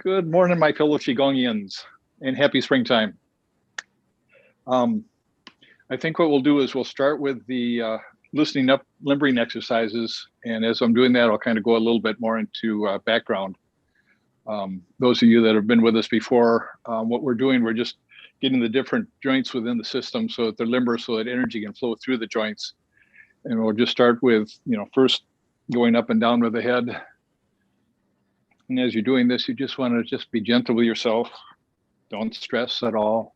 Good morning, my fellow Qigongians, and happy springtime. Um, I think what we'll do is we'll start with the listening up limbering exercises. And as I'm doing that, I'll kind of go a little bit more into background. Those of you that have been with us before, what we're doing, we're just getting the different joints within the system so that they're limber, so that energy can flow through the joints. And we'll just start with, first going up and down with the head. And as you're doing this, you just want to just be gentle with yourself. Don't stress at all.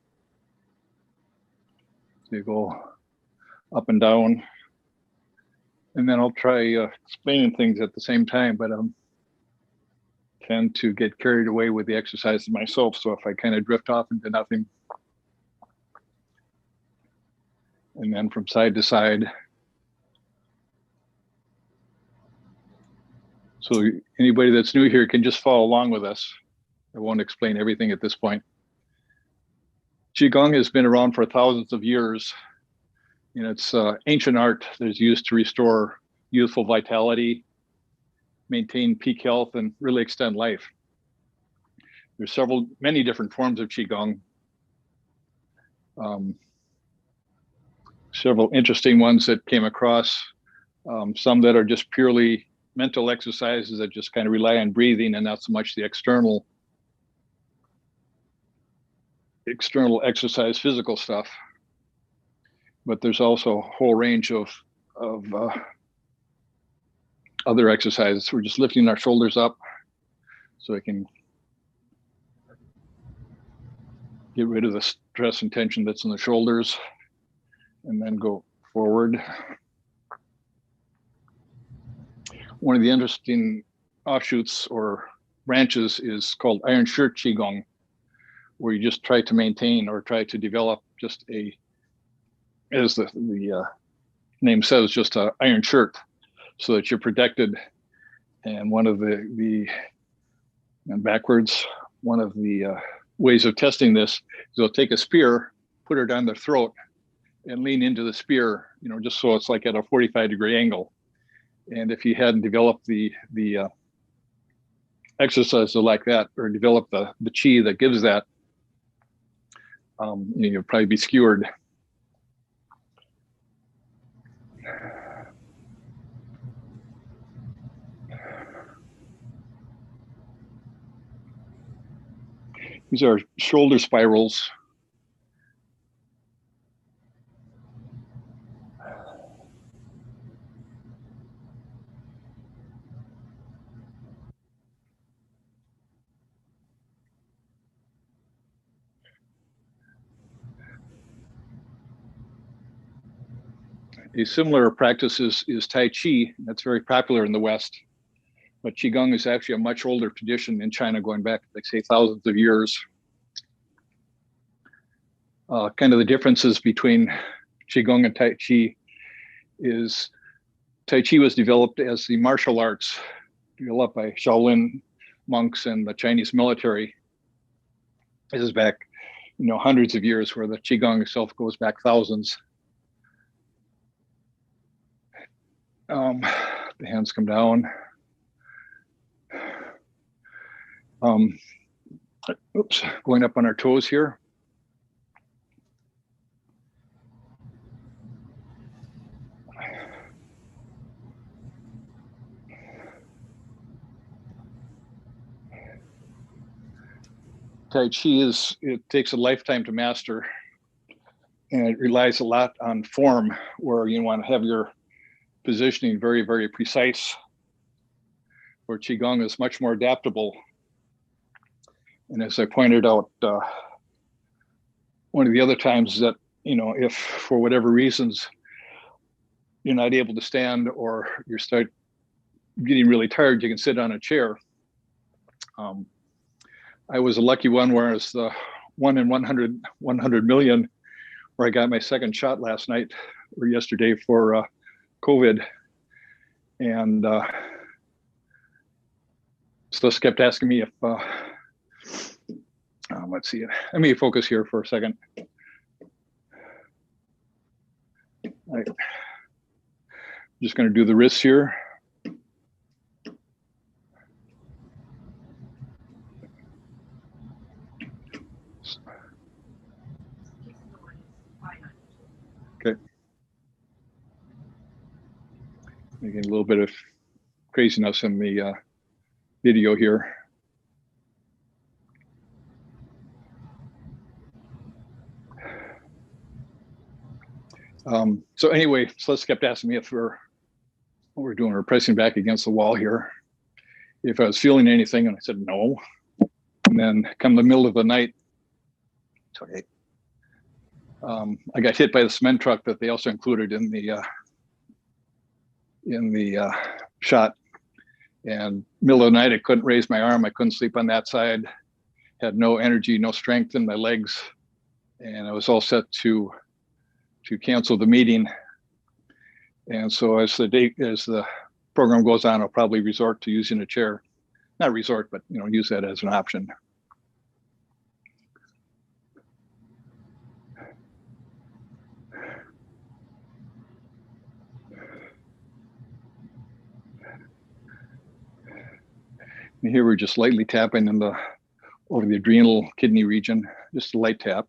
So you go up and down. And then I'll try explaining things at the same time, but I tend to get carried away with the exercises myself. So if I kind of drift off into nothing. And then from side to side. So anybody that's new here can just follow along with us. I won't explain everything at this point. Qigong has been around for thousands of years. And it's ancient art that is used to restore youthful vitality, maintain peak health, and really extend life. There's many different forms of Qigong. Several interesting ones that came across, some that are just purely mental exercises that just kind of rely on breathing and not so much the external exercise, physical stuff. But there's also a whole range of other exercises. We're just lifting our shoulders up so we can get rid of the stress and tension that's in the shoulders, and then go forward. One of the interesting offshoots or branches is called Iron Shirt Qigong, where you just try to maintain or try to develop just as the name says, just an iron shirt, so that you're protected. And one of the ways of testing this is they'll take a spear, put her down their throat, and lean into the spear, just so it's like at a 45-degree angle. And if you hadn't developed the exercise like that, or developed the chi that gives that, you'd probably be skewered. These are shoulder spirals. A similar practice is Tai Chi. That's very popular in the West. But Qigong is actually a much older tradition in China, going back, like say, thousands of years. Kind of the differences between Qigong and Tai Chi is Tai Chi was developed as the martial arts, developed by Shaolin monks and the Chinese military. This is back, hundreds of years, where the Qigong itself goes back thousands. The hands come down. Oops, going up on our toes here. Tai Chi it takes a lifetime to master, and it relies a lot on form, where you want to have your positioning very, very precise, where Qigong is much more adaptable. And as I pointed out, one of the other times that, if for whatever reasons you're not able to stand, or you start getting really tired, you can sit on a chair. I was a lucky one, where it's the 1 in 100 million, where I got my second shot last night or yesterday for COVID. And Celeste kept asking me if, let's see, let me focus here for a second. I'm just going to do the wrists here. Okay. Making a little bit of craziness in the video here. So anyway, Celeste kept asking me if what we're doing. We're pressing back against the wall here. If I was feeling anything, and I said no. And then come the middle of the night, it's okay. I got hit by the cement truck that they also included in the shot. And middle of the night, I couldn't raise my arm. I couldn't sleep on that side. Had no energy, no strength in my legs, and I was all set to cancel the meeting. And so as the program goes on, I'll probably resort to using a chair. Not resort, but use that as an option. And here we're just lightly tapping over the adrenal kidney region, just a light tap.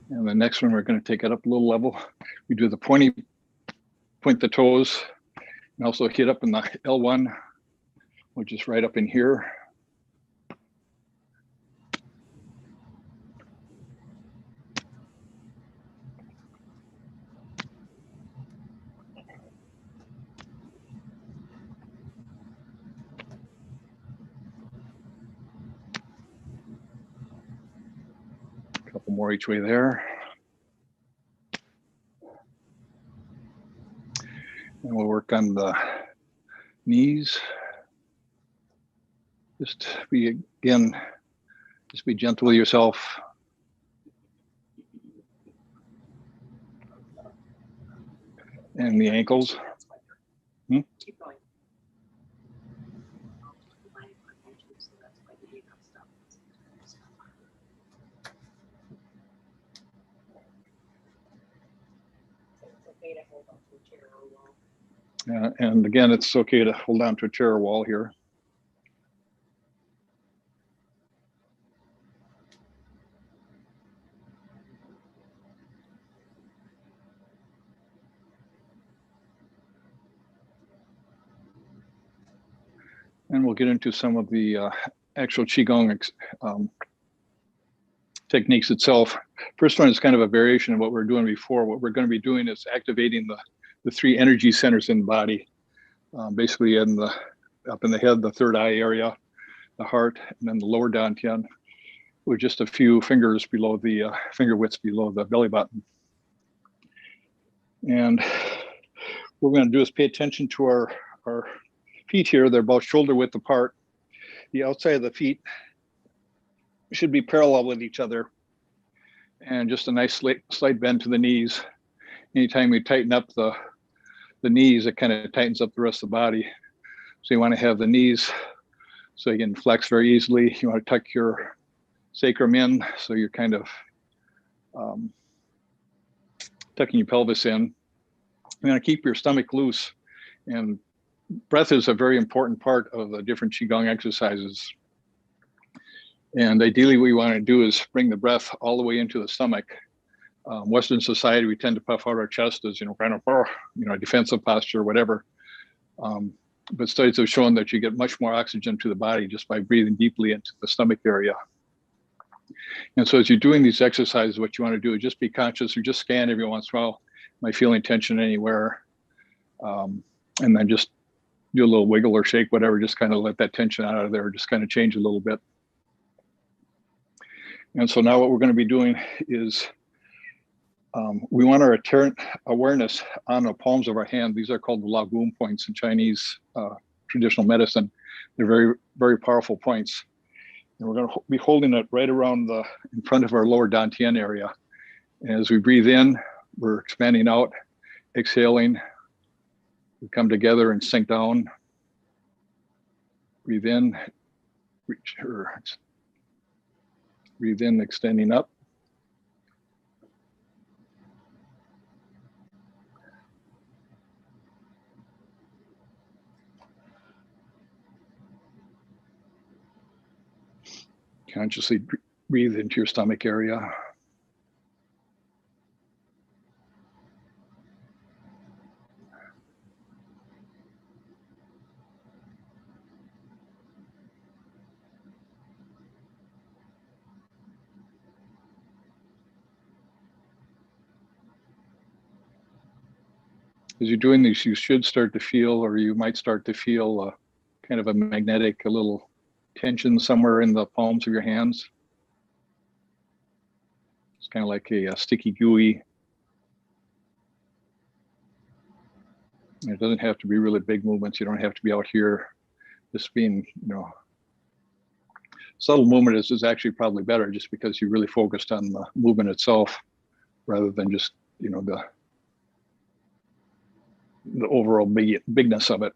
And the next one, we're going to take it up a little level. We do the point the toes, and also hit up in the L1, which is right up in here. A couple more each way there. And we'll work on the knees. Just be gentle with yourself. And the ankles. Keep going. And again, it's okay to hold on to a chair or wall here. And we'll get into some of the actual Qigong techniques itself. First one is kind of a variation of what we were doing before. What we're going to be doing is activating the three energy centers in the body, basically up in the head, the third eye area, the heart, and then the lower dantian, with just a few fingers below the finger widths below the belly button. And what we're going to do is pay attention to our feet here. They're about shoulder width apart. The outside of the feet should be parallel with each other, and just a nice slight bend to the knees. Anytime we tighten up the knees, it kind of tightens up the rest of the body. So you want to have the knees so you can flex very easily. You want to tuck your sacrum in, so you're kind of tucking your pelvis in. You want to keep your stomach loose, and breath is a very important part of the different Qigong exercises. And ideally, what you want to do is bring the breath all the way into the stomach. Western society, we tend to puff out our chest as kind of a defensive posture or whatever. But studies have shown that you get much more oxygen to the body just by breathing deeply into the stomach area. And so as you're doing these exercises, what you want to do is just be conscious, or just scan every once in a while. Am I feeling tension anywhere? And then just do a little wiggle or shake, whatever, just kind of let that tension out of there, just kind of change a little bit. And so now what we're going to be doing is we want our awareness on the palms of our hand. These are called the Lagum points in Chinese traditional medicine. They're very, very powerful points. And we're going to be holding it right around in front of our lower dantian area. And as we breathe in, we're expanding out, exhaling. We come together and sink down. Breathe in, reach her. Breathe in, extending up. Consciously breathe into your stomach area. As you're doing this, you should start to feel, or you might start to feel kind of a magnetic, a little tension somewhere in the palms of your hands. It's kind of like a sticky gooey. It doesn't have to be really big movements. You don't have to be out here just being, subtle movement is actually probably better, just because you really focused on the movement itself rather than just, the overall bigness of it.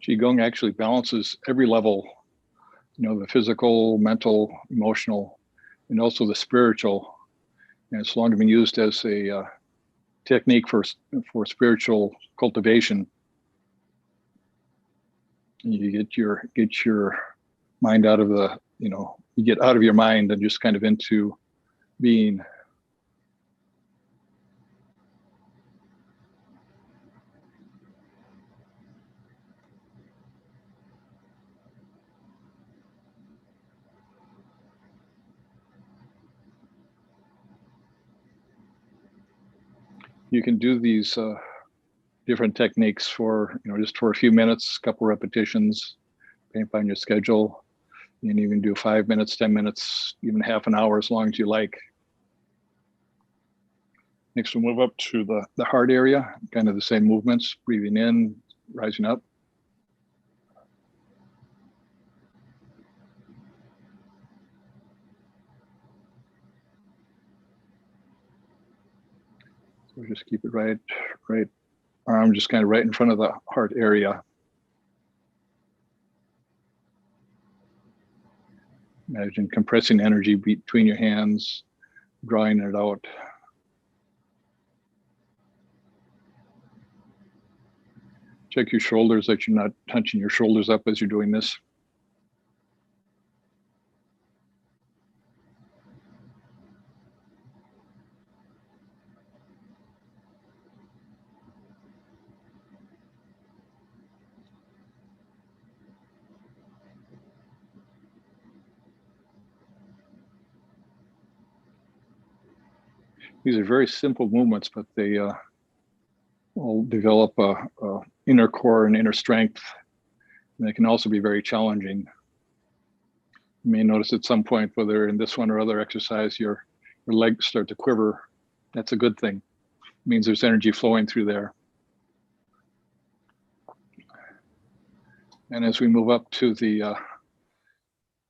Qigong actually balances every level, the physical, mental, emotional, and also the spiritual. And it's long been used as a technique for spiritual cultivation. You get your mind out of the, you get out of your mind and just kind of into being. You can do these different techniques for, just for a few minutes, a couple repetitions, depending upon your schedule. You can even do 5 minutes, 10 minutes, even half an hour, as long as you like. Next, we'll move up to the heart area, kind of the same movements, breathing in, rising up. So just keep it right arm just kind of right in front of the heart area. Imagine compressing energy between your hands, drawing it out. Check your shoulders, that you're not touching your shoulders up as you're doing this. These are very simple movements, but they will develop a inner core and inner strength. And they can also be very challenging. You may notice at some point, whether in this one or other exercise, your legs start to quiver. That's a good thing. It means there's energy flowing through there. And as we move up to the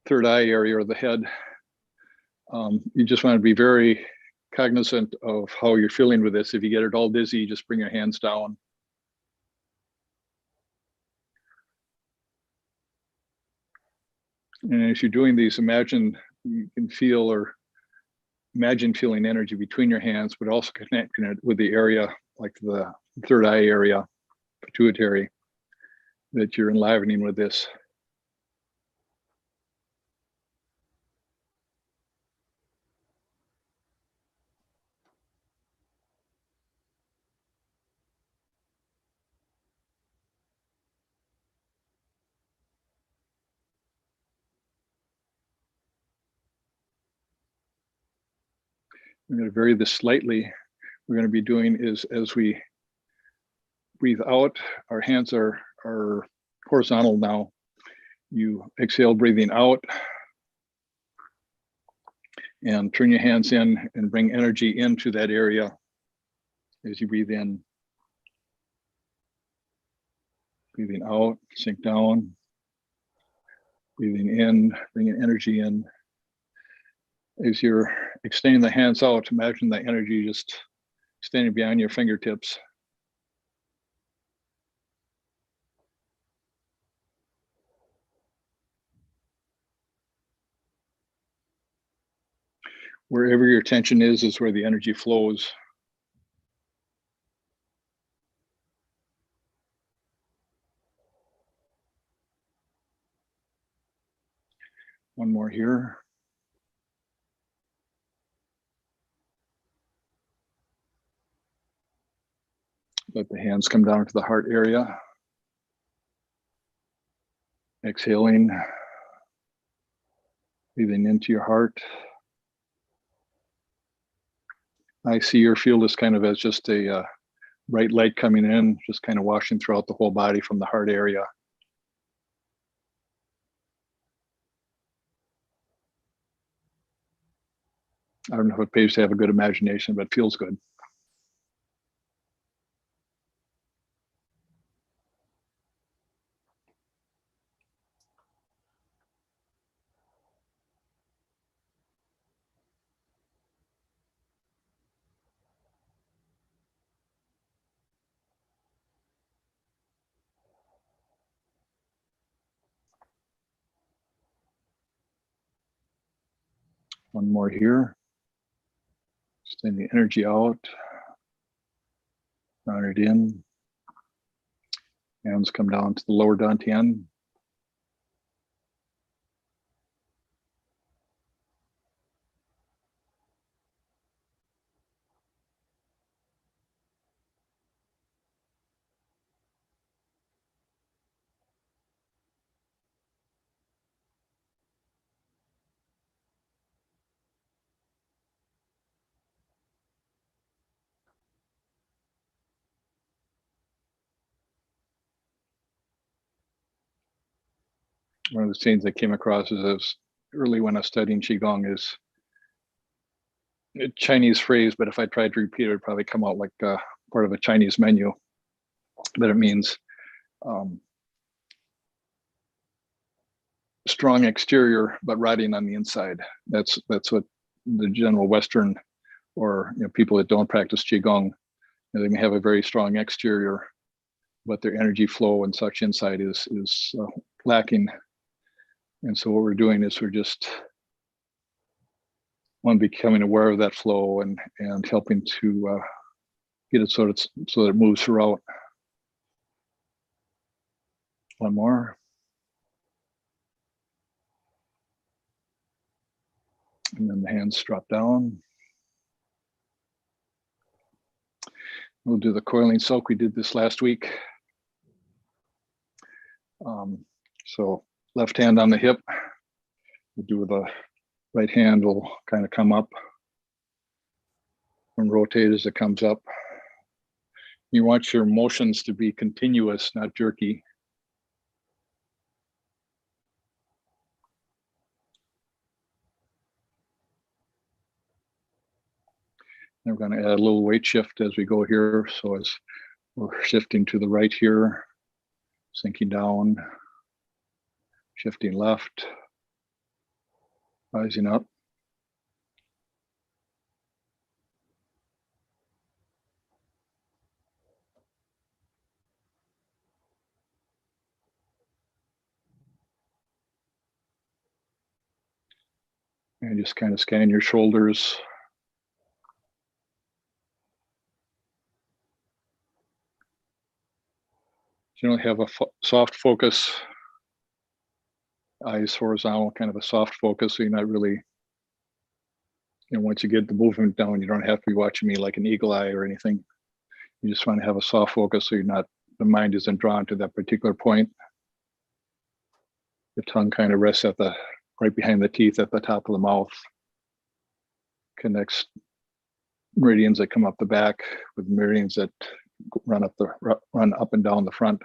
third eye area or the head, you just want to be very cognizant of how you're feeling with this. If you get it all dizzy, just bring your hands down. And as you're doing these, imagine you can feel, or imagine feeling energy between your hands, but also connecting it with the area, like the third eye area, pituitary, that you're enlivening with this. We're going to vary this slightly. We're going to be doing is, as we breathe out. Our hands are horizontal now. You exhale, breathing out, and turn your hands in and bring energy into that area as you breathe in. Breathing out, sink down. Breathing in, bringing energy in. As you're extending the hands out, imagine the energy just standing behind your fingertips. Wherever your attention is where the energy flows. One more here. Let the hands come down to the heart area. Exhaling, breathing into your heart. I see or feel this kind of as just a bright light coming in, just kind of washing throughout the whole body from the heart area. I don't know if it pays to have a good imagination, but it feels good. One more here. Send the energy out. Round it in. Hands come down to the lower dantian. One of the things I came across is early when I was studying Qigong is a Chinese phrase, but if I tried to repeat it, it'd probably come out like part of a Chinese menu. But it means strong exterior, but rotting on the inside. That's what the general Western or people that don't practice Qigong, they may have a very strong exterior, but their energy flow and such inside is lacking. And so what we're doing is we're just becoming aware of that flow and helping to get it so that it moves throughout. One more. And then the hands drop down. We'll do the coiling silk. We did this last week. So left hand on the hip. We'll do the right hand will kind of come up and rotate as it comes up. You want your motions to be continuous, not jerky. And we're going to add a little weight shift as we go here. So as we're shifting to the right here, sinking down, shifting left, rising up. And just kind of scan your shoulders. Generally have a soft focus, eyes horizontal, kind of a soft focus. So you're not really, once you get the movement down, you don't have to be watching me like an eagle eye or anything. You just want to have a soft focus so you're not, the mind isn't drawn to that particular point. The tongue kind of rests right behind the teeth at the top of the mouth. Connects meridians that come up the back with meridians that run up and down the front.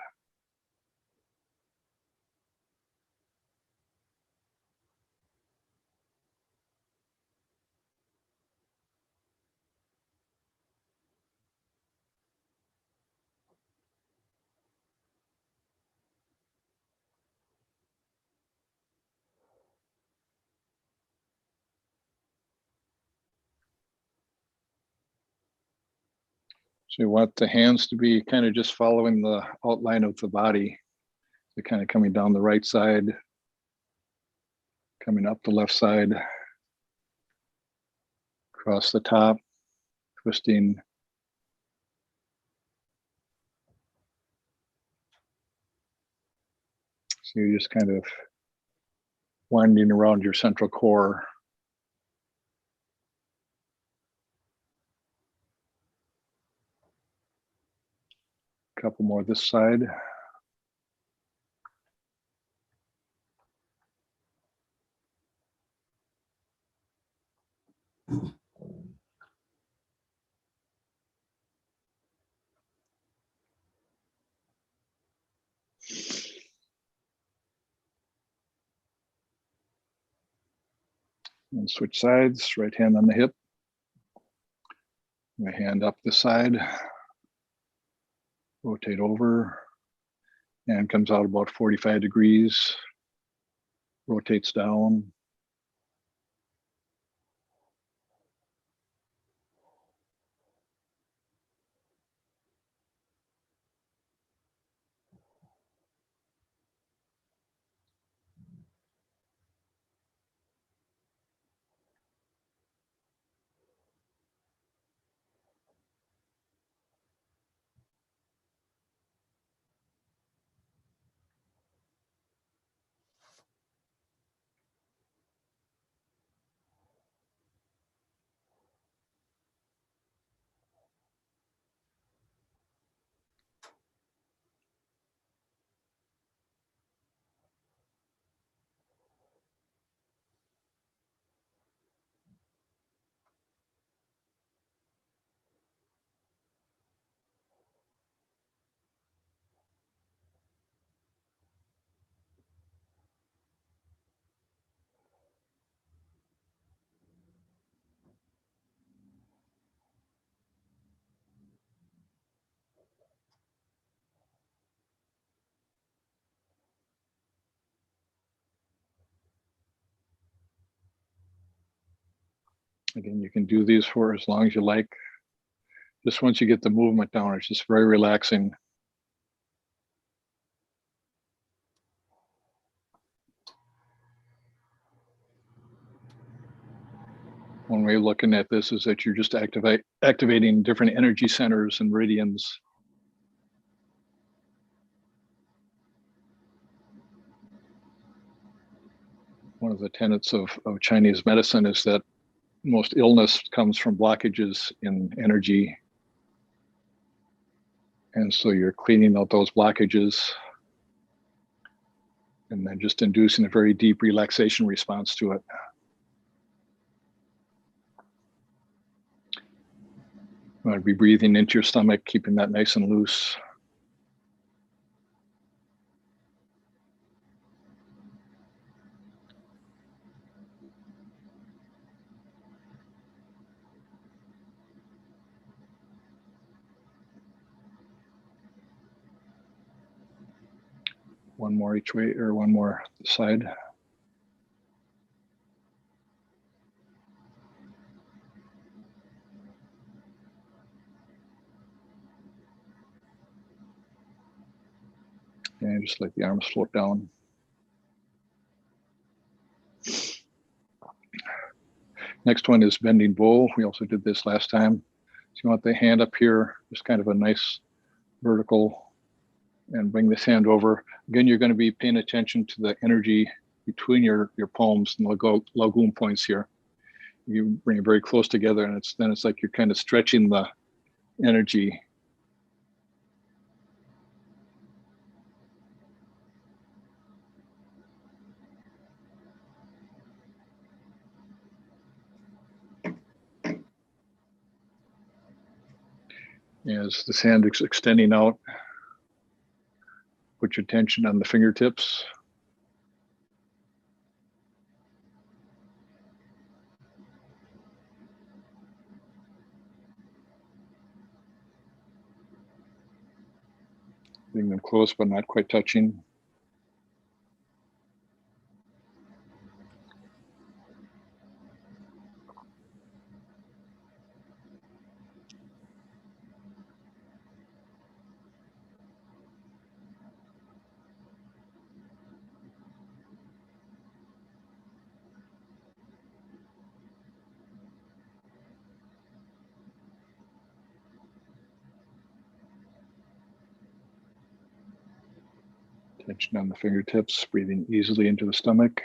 So you want the hands to be kind of just following the outline of the body. They're kind of coming down the right side, coming up the left side, across the top, twisting. So you're just kind of winding around your central core. A couple more this side. And switch sides, right hand on the hip. My hand up the side, rotate over, and comes out about 45 degrees, rotates down. Again, you can do these for as long as you like. Just once you get the movement down, it's just very relaxing. One way of looking at this is that you're just activating different energy centers and meridians. One of the tenets of Chinese medicine is that most illness comes from blockages in energy. And so you're cleaning out those blockages and then just inducing a very deep relaxation response to it. You want to be breathing into your stomach, keeping that nice and loose. One more each way, or one more side. And just let the arms float down. Next one is bending bow. We also did this last time. So you want the hand up here, just kind of a nice vertical, and bring this hand over. Again, you're going to be paying attention to the energy between your palms and lagoon points here. You bring it very close together, and it's like you're kind of stretching the energy. As this hand is extending out, put your attention on the fingertips. Bring them close, but not quite touching. Tension on the fingertips, breathing easily into the stomach.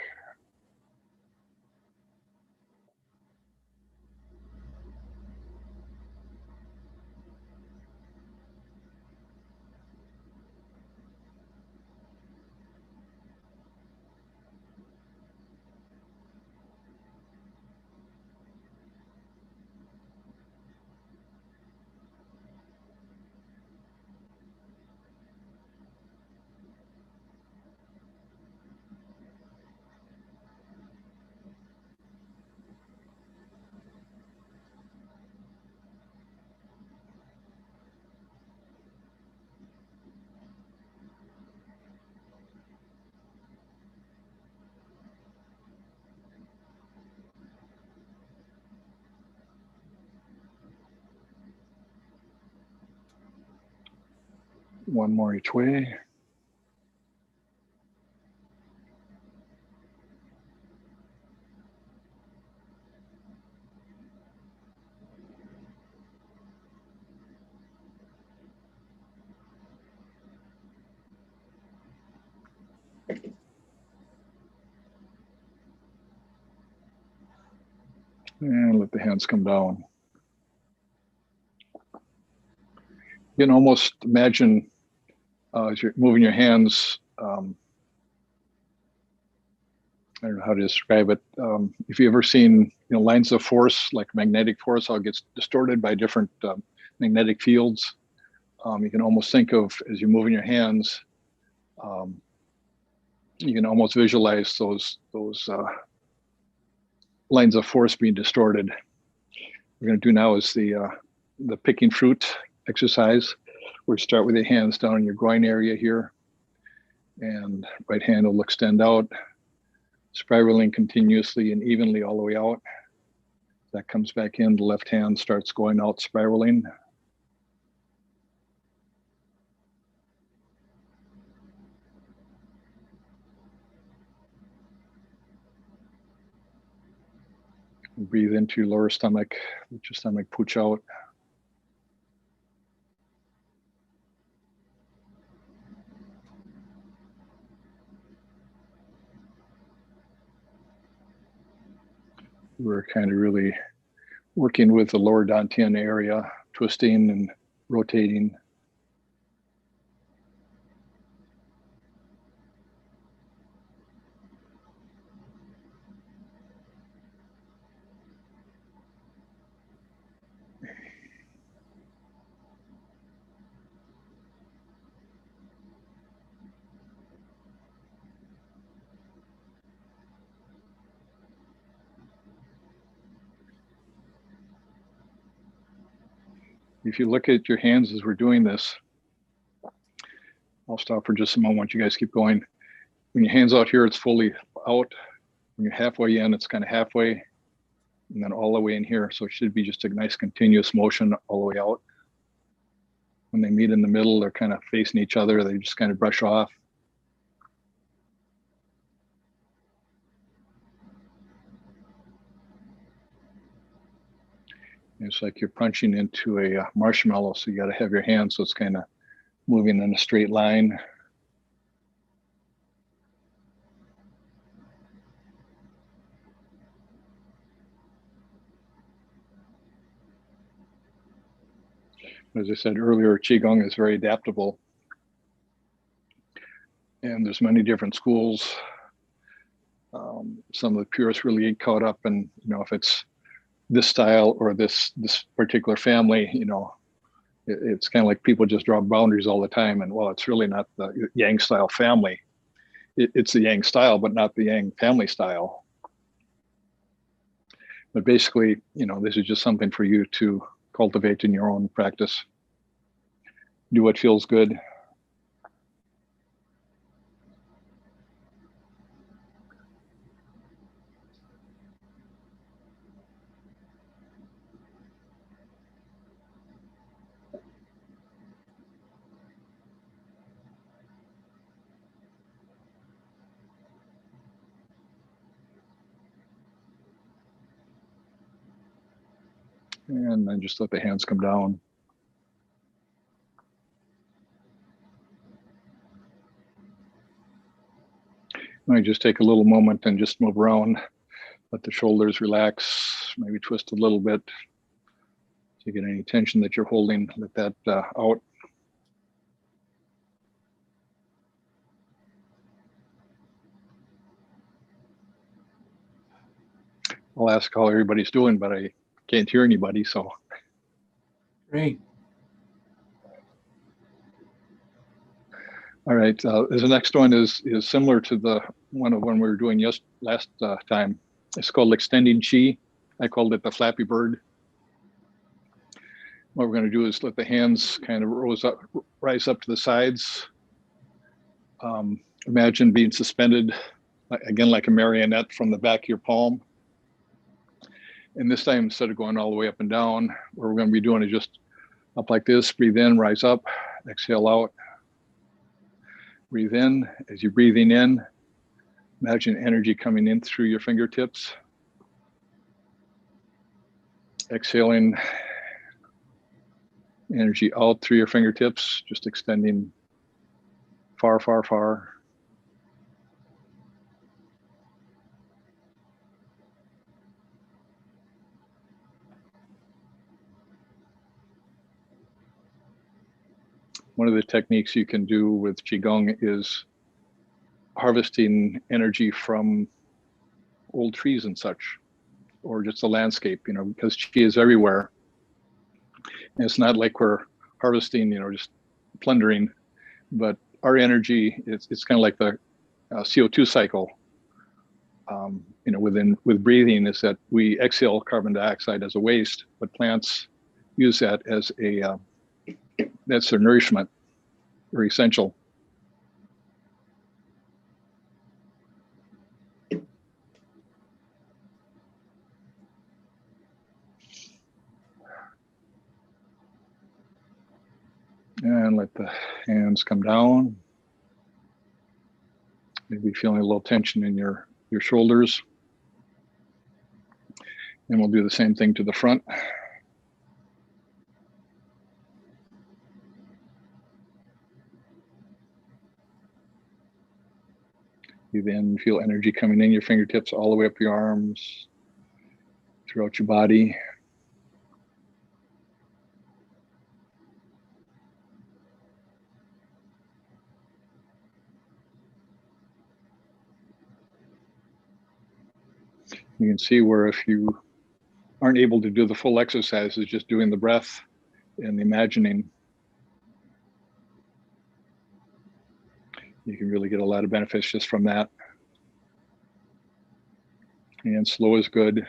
One more each way. And let the hands come down. You can almost imagine as you're moving your hands, I don't know how to describe it. If you've ever seen lines of force, like magnetic force, how it gets distorted by different magnetic fields, you can almost think of, as you're moving your hands, you can almost visualize those lines of force being distorted. What we're going to do now is the picking fruit exercise. We start with the hands down in your groin area here, and right hand will extend out, spiraling continuously and evenly all the way out. That comes back in, the left hand starts going out, spiraling. Breathe into your lower stomach, let your stomach pooch out. We're kind of really working with the lower dantian area, twisting and rotating. If you look at your hands as we're doing this, I'll stop for just a moment. You guys keep going. When your hand's out here, it's fully out. When you're halfway in, it's kind of halfway, and then all the way in here. So it should be just a nice continuous motion all the way out. When they meet in the middle, they're kind of facing each other. They just kind of brush off. It's like you're punching into a marshmallow, so you got to have your hand so it's kind of moving in a straight line. As I said earlier, Qigong is very adaptable. And there's many different schools. Some of the purists really get caught up in, if it's this style or this particular family, It's kind of like people just draw boundaries all the time, and well, it's really not the Yang style family. It's the Yang style, but not the Yang family style. But basically, this is just something for you to cultivate in your own practice. Do what feels good. And then just let the hands come down. I just take a little moment and just move around. Let the shoulders relax, maybe twist a little bit. So you get any tension that you're holding, let that out. I'll ask how everybody's doing, but I can't hear anybody, so. Great. All right, the next one is similar to the one we were doing last time. It's called extending Qi. I called it the Flappy Bird. What we're going to do is let the hands kind of rise up to the sides. Imagine being suspended, again, like a marionette from the back of your palm. And this time, instead of going all the way up and down, what we're going to be doing is just up like this, breathe in, rise up, exhale out. Breathe in. As you're breathing in, imagine energy coming in through your fingertips. Exhaling, energy out through your fingertips, just extending far, far, far. One of the techniques you can do with Qigong is harvesting energy from old trees and such, or just the landscape, because Qi is everywhere. And it's not like we're harvesting, just plundering, but our energy, it's kind of like the CO2 cycle, with breathing, is that we exhale carbon dioxide as a waste, but plants use that as that's their nourishment, very essential. And let the hands come down. Maybe feeling a little tension in your shoulders. And we'll do the same thing to the front. You then feel energy coming in your fingertips all the way up your arms, throughout your body. You can see where if you aren't able to do the full exercises, just doing the breath and the imagining, you can really get a lot of benefits just from that. And slow is good.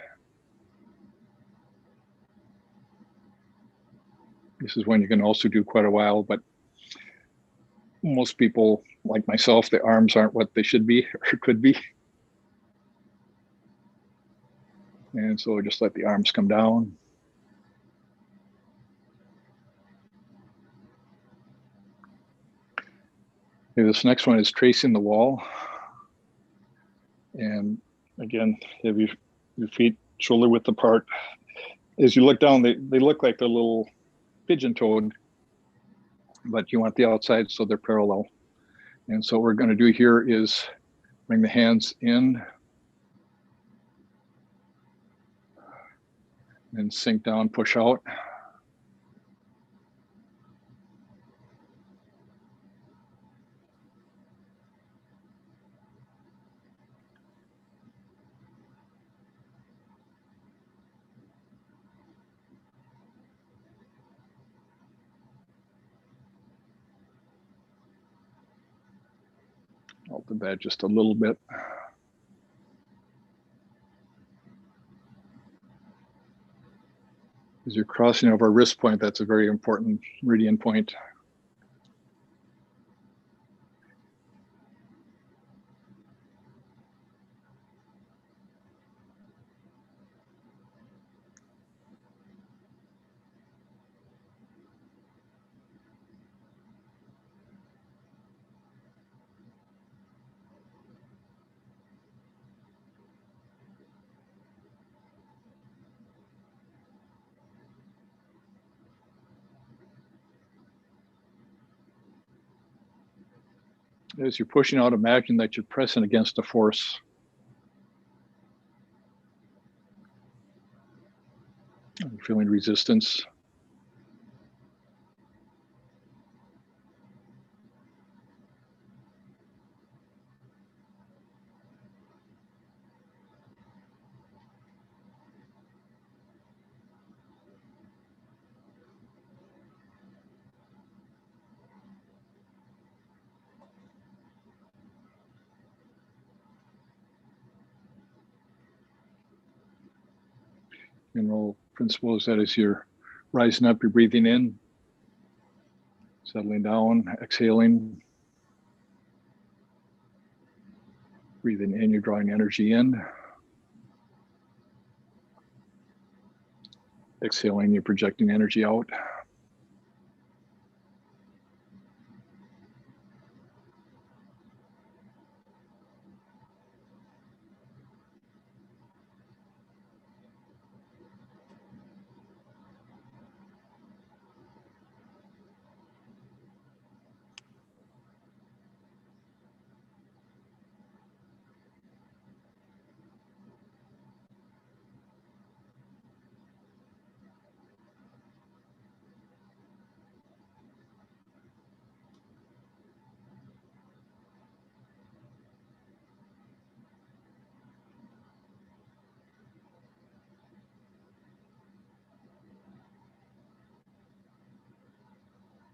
This is when you can also do quite a while, but most people, like myself, the arms aren't what they should be or could be. And so just let the arms come down. Okay, this next one is tracing the wall. And again, have your feet shoulder width apart. As you look down, they look like they're a little pigeon-toed, but you want the outside so they're parallel. And so what we're going to do here is bring the hands in and sink down, push out. the bed just a little bit. As you're crossing over a wrist point, that's a very important meridian point. As you're pushing out, imagine that you're pressing against a force. You're feeling resistance. General principle is that as you're rising up, you're breathing in, settling down, exhaling. Breathing in, you're drawing energy in. Exhaling, you're projecting energy out.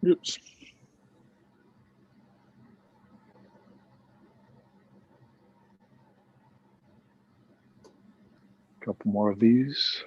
Oops. A couple more of these.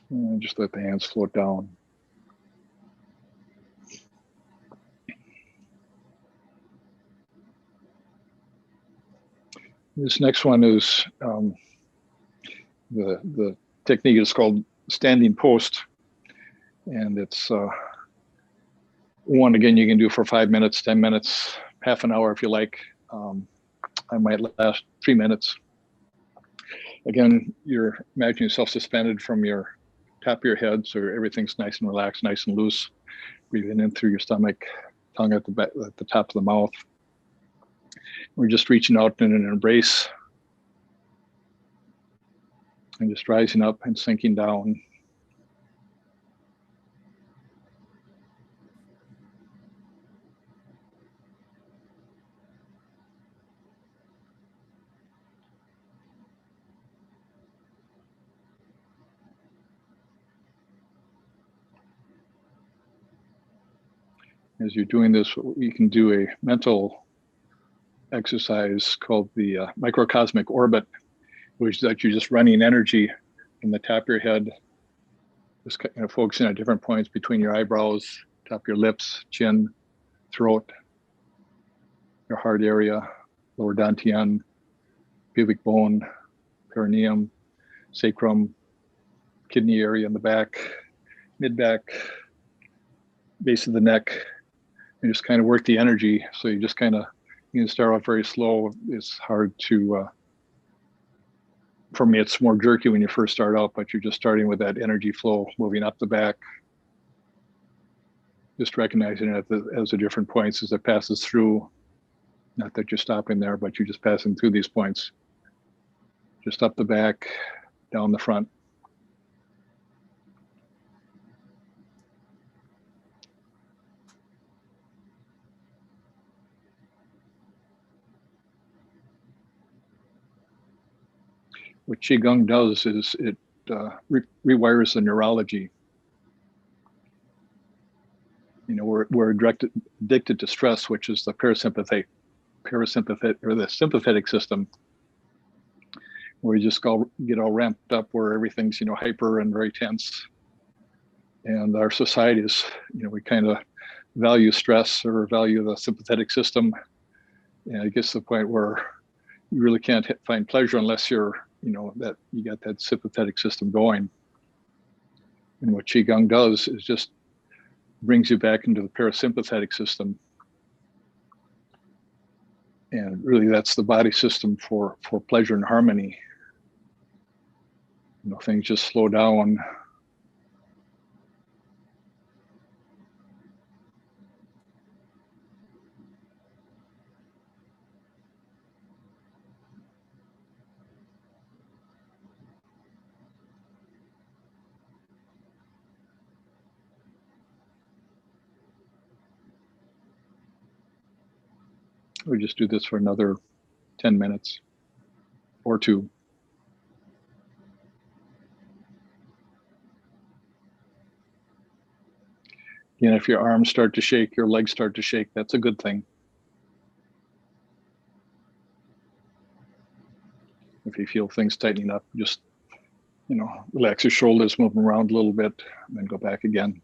And just let the hands float down. This next one is the technique is called standing post, and it's one again you can do for 5 minutes, 10 minutes, half an hour if you like. I might last 3 minutes. Again, you're imagining yourself suspended from your top of your head, so everything's nice and relaxed, nice and loose. Breathing in through your stomach, tongue at the top of the mouth. We're just reaching out in an embrace and just rising up and sinking down. As you're doing this, you can do a mental exercise called the microcosmic orbit, which is that you're just running energy from the top of your head, just kind of focusing at different points between your eyebrows, top of your lips, chin, throat, your heart area, lower dantian, pubic bone, perineum, sacrum, kidney area in the back, mid-back, base of the neck, and just kind of work the energy. So you just kind of, you can start off very slow. It's hard to, for me, it's more jerky when you first start out, but you're just starting with that energy flow, moving up the back, just recognizing it as the different points as it passes through. Not that you're stopping there, but you're just passing through these points. Just up the back, down the front. What Qigong does is it rewires the neurology. You know, we're addicted to stress, which is the parasympathetic or the sympathetic system, where you just get all ramped up, where everything's, you know, hyper and very tense. And our society is, you know, we kind of value stress or value the sympathetic system. And it gets to the point where you really can't find pleasure unless you're, you know, that you got that sympathetic system going. And what Qigong does is just brings you back into the parasympathetic system. And really that's the body system for pleasure and harmony. You know, things just slow down. We just do this for another 10 minutes or two. And if your arms start to shake, your legs start to shake, that's a good thing. If you feel things tightening up, just, you know, relax your shoulders, move them around a little bit, and then go back again.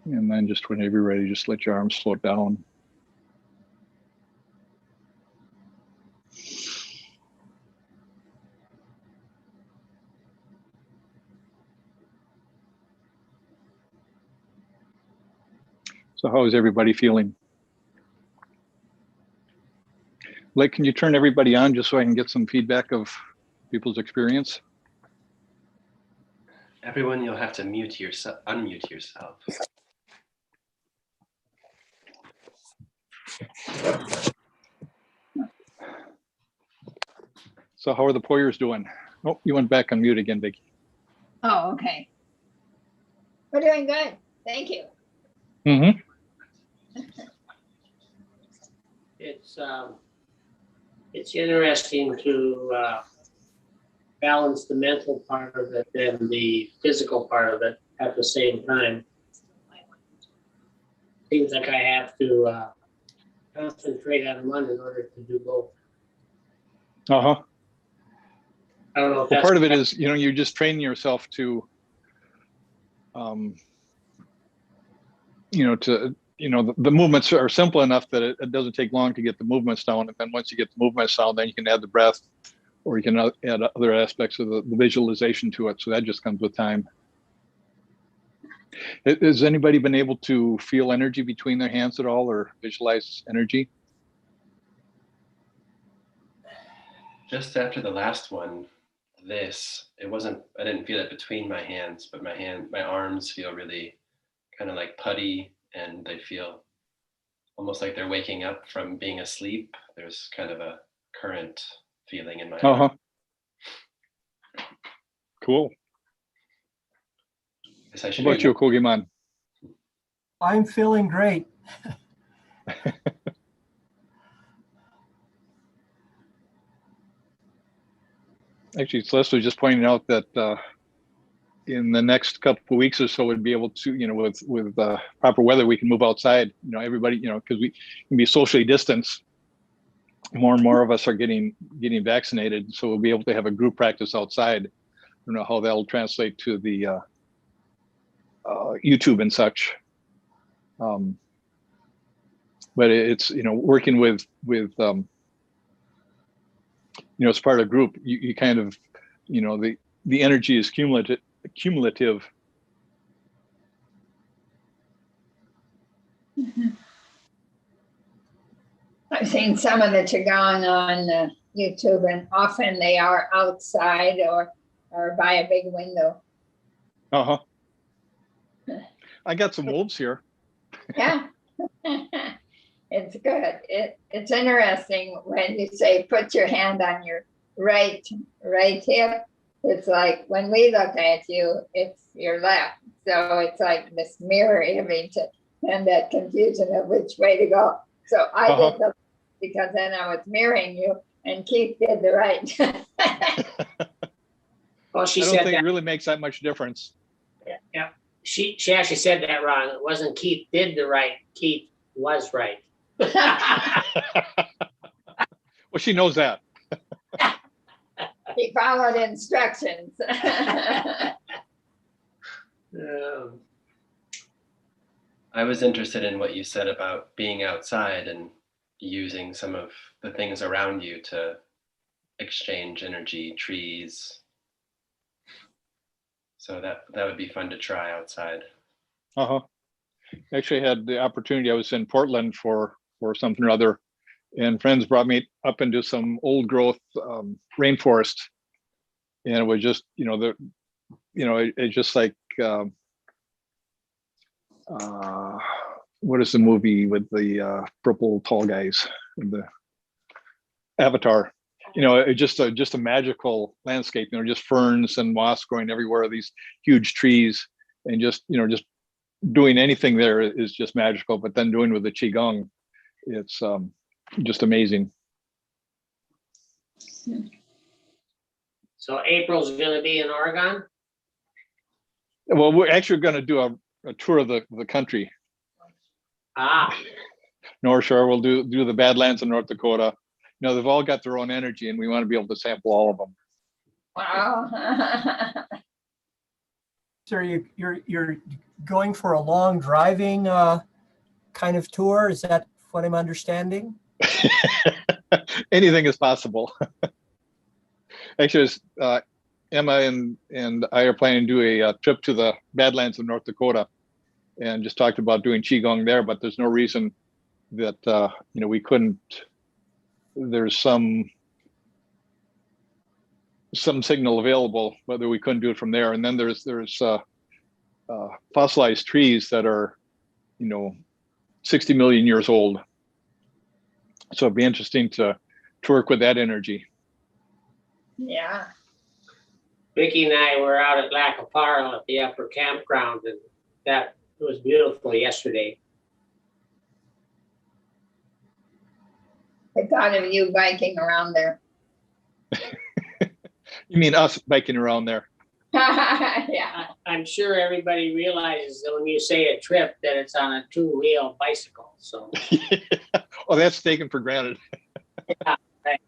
And then just whenever you're ready, just let your arms slow down. So how is everybody feeling? Blake, can you turn everybody on just so I can get some feedback of people's experience? Everyone, you'll have to unmute yourself. So how are the Poyers doing? Oh, you went back on mute again, Vicki. Oh, okay. We're doing good. Thank you. Mm-hmm. It's interesting to balance the mental part of it and the physical part of it at the same time. Seems like I have to concentrate on one in order to do both. Uh-huh. I don't know if Well, that's part of it is, you know, you're just training yourself to, you know, the movements are simple enough that it doesn't take long to get the movements down. And then once you get the movements down, then you can add the breath, or you can add other aspects of the visualization to it. So that just comes with time. Has anybody been able to feel energy between their hands at all, or visualize energy? Just after the last one, I didn't feel it between my hands, but my arms feel really kind of like putty, and they feel almost like they're waking up from being asleep. There's kind of a current feeling in my arm. Cool. How about you, Kogiman? I'm feeling great. Actually, Celeste was just pointing out that in the next couple of weeks or so, we'd be able to, you know, with proper weather, we can move outside. You know, everybody, you know, because we can be socially distanced. More and more of us are getting vaccinated, so we'll be able to have a group practice outside. don't know how that'll translate to the YouTube and such. But it's, working with as part of a group, you kind of, the energy is cumulative. I've seen some of the Qigong on YouTube, and often they are outside or by a big window. Uh-huh. I got some wolves here. Yeah. It's good. It's interesting when you say put your hand on your right hip. It's like when we look at you, it's your left. So it's like this mirror image and that confusion of which way to go. So I did the because then I was mirroring you, and Keith did the right. Well, she I don't said think that. it really makes that much difference. Yeah. She actually said that wrong. It wasn't Keith did the right. Keith was right. Well, she knows that. He followed instructions. I was interested in what you said about being outside and using some of the things around you to exchange energy, trees. So that would be fun to try outside. Actually had the opportunity. I was in Portland for something or other, and friends brought me up into some old growth rainforest, and it was just it's just like what is the movie with the purple tall guys, the Avatar? It's just a magical landscape. Just ferns and moss growing everywhere. These huge trees, and just doing anything there is just magical. But then doing with the Qigong, it's just amazing. So April's going to be in Oregon? Well, we're actually going to do a tour of the country. North Shore, we'll do the Badlands in North Dakota. They've all got their own energy, and we want to be able to sample all of them. Wow. So you're going for a long driving kind of tour? Is that what I'm understanding? Anything is possible. Actually, Emma and I are planning to do a trip to the Badlands of North Dakota, and just talked about doing Qigong there. But there's no reason that we couldn't. There's some signal available whether we couldn't do it from there. And then there's fossilized trees that are 60 million years old. So it'd be interesting to work with that energy. Yeah. Vicki and I were out at Lac Aparl at the upper campground, and that was beautiful yesterday. I thought of you biking around there. You mean us biking around there? Yeah. I'm sure everybody realizes that when you say a trip, that it's on a two-wheel bicycle. So. Oh, that's taken for granted. Yeah, right.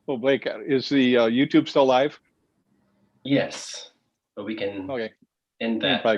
Well, Blake, is the YouTube still live? Yes, but we can Okay. end Yeah, that. probably